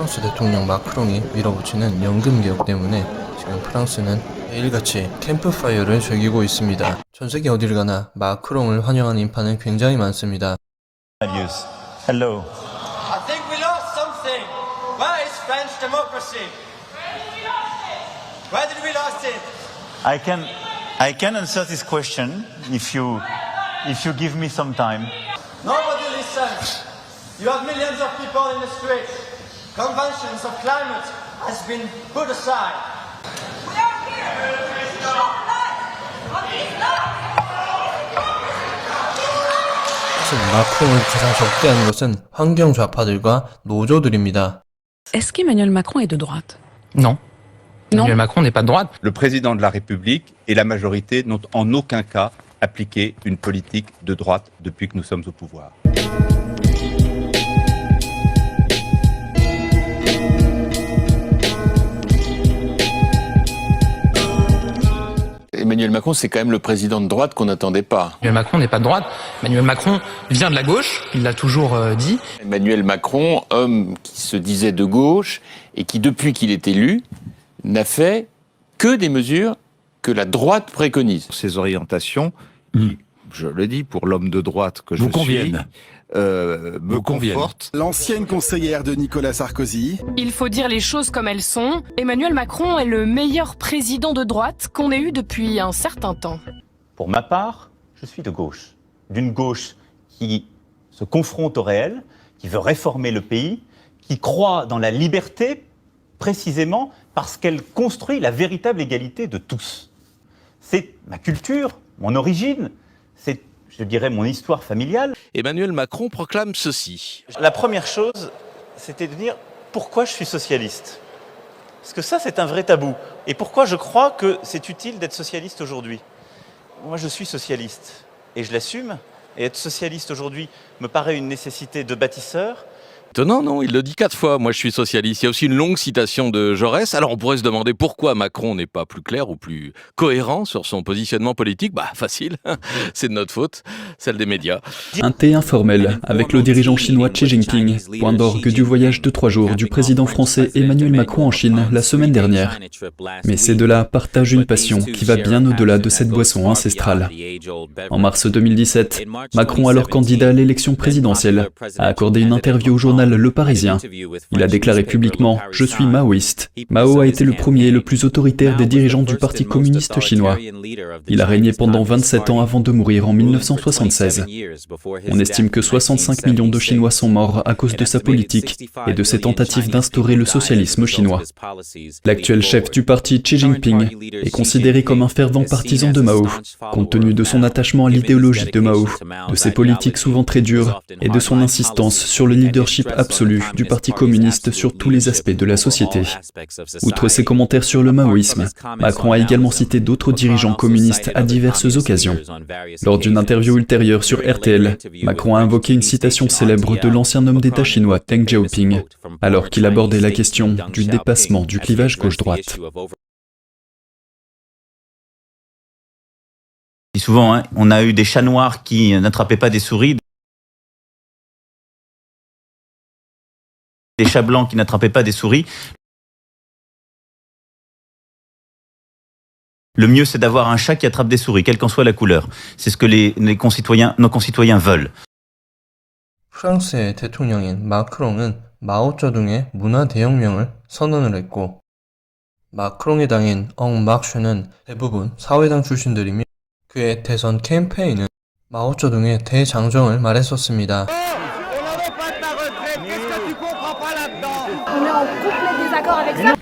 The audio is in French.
프랑스 대통령 마크롱이 밀어붙이는 연금 개혁 때문에 지금 프랑스는 매일같이 캠프파이어를 즐기고 있습니다. 전세계 어디를 가나 마크롱을 환영하는 인파는 굉장히 많습니다. Hello. I think we lost something. Where is French democracy? Where did we lose it? I can answer this question if you give me some time. Nobody listens. You have millions of people in the streets. Conventions of climate has been put aside. We are here. Shed light on these lies. 사실 마크롱을 가장 적대하는 것은 환경 좌파들과 노조들입니다. Est-ce qu'Emmanuel Macron est de droite? Non. Non. Emmanuel Macron n'est pas de droite. Le président de la République et la majorité n'ont en aucun cas appliqué une politique de droite depuis que nous sommes au pouvoir. Emmanuel Macron, c'est quand même le président de droite qu'on n'attendait pas. Emmanuel Macron n'est pas de droite. Emmanuel Macron vient de la gauche, il l'a toujours dit. Emmanuel Macron, homme qui se disait de gauche et qui, depuis qu'il est élu, n'a fait que des mesures que la droite préconise. Ces orientations, qui, je le dis, pour l'homme de droite que je suis, me confortent. L'ancienne conseillère de Nicolas Sarkozy. Il faut dire les choses comme elles sont. Emmanuel Macron est le meilleur président de droite qu'on ait eu depuis un certain temps. Pour ma part, je suis de gauche. D'une gauche qui se confronte au réel, qui veut réformer le pays, qui croit dans la liberté précisément parce qu'elle construit la véritable égalité de tous. C'est ma culture, mon origine, c'est, je dirais, mon histoire familiale. Emmanuel Macron proclame ceci. La première chose, c'était de dire pourquoi je suis socialiste. Parce que ça, c'est un vrai tabou. Et pourquoi je crois que c'est utile d'être socialiste aujourd'hui. Moi, je suis socialiste et je l'assume. Et être socialiste aujourd'hui me paraît une nécessité de bâtisseur. Étonnant, non? Il le dit 4 fois. Moi, je suis socialiste. Il y a aussi une longue citation de Jaurès. Alors, on pourrait se demander pourquoi Macron n'est pas plus clair ou plus cohérent sur son positionnement politique. Bah, facile. C'est de notre faute. Celle des médias. Un thé informel avec le dirigeant chinois Xi Jinping, point d'orgue du voyage de 3 jours du président français Emmanuel Macron en Chine la semaine dernière. Mais ces deux-là partagent une passion qui va bien au-delà de cette boisson ancestrale. En mars 2017, Macron, alors candidat à l'élection présidentielle, a accordé une interview au journal Le Parisien. Il a déclaré publiquement « Je suis maoïste ». Mao a été le premier et le plus autoritaire des dirigeants du Parti communiste chinois. Il a régné pendant 27 ans avant de mourir en 1976. On estime que 65 millions de Chinois sont morts à cause de sa politique et de ses tentatives d'instaurer le socialisme chinois. L'actuel chef du parti, Xi Jinping, est considéré comme un fervent partisan de Mao, compte tenu de son attachement à l'idéologie de Mao, de ses politiques souvent très dures et de son insistance sur le leadership absolu du Parti communiste sur tous les aspects de la société. Outre ses commentaires sur le maoïsme, Macron a également cité d'autres dirigeants communistes à diverses occasions. Lors d'une interview ultérieure sur RTL, Macron a invoqué une citation célèbre de l'ancien homme d'État chinois Deng Xiaoping, alors qu'il abordait la question du dépassement du clivage gauche-droite. Souvent, on a eu des chats noirs qui n'attrapaient pas des souris, des chats blancs qui n'attrapaient pas des souris. Le mieux, c'est d'avoir un chat qui attrape des souris, quelle qu'en soit la couleur. C'est ce que nos concitoyens veulent. 프랑스의 대통령인 마크롱은 마오쩌둥의 문화 대혁명을 선언을 했고, 마크롱의 당인 엉 마크쉐는 대부분 사회당 출신들이며 그의 대선 캠페인은 마오쩌둥의 대장정을 말했었습니다. On est en complet désaccord avec ça.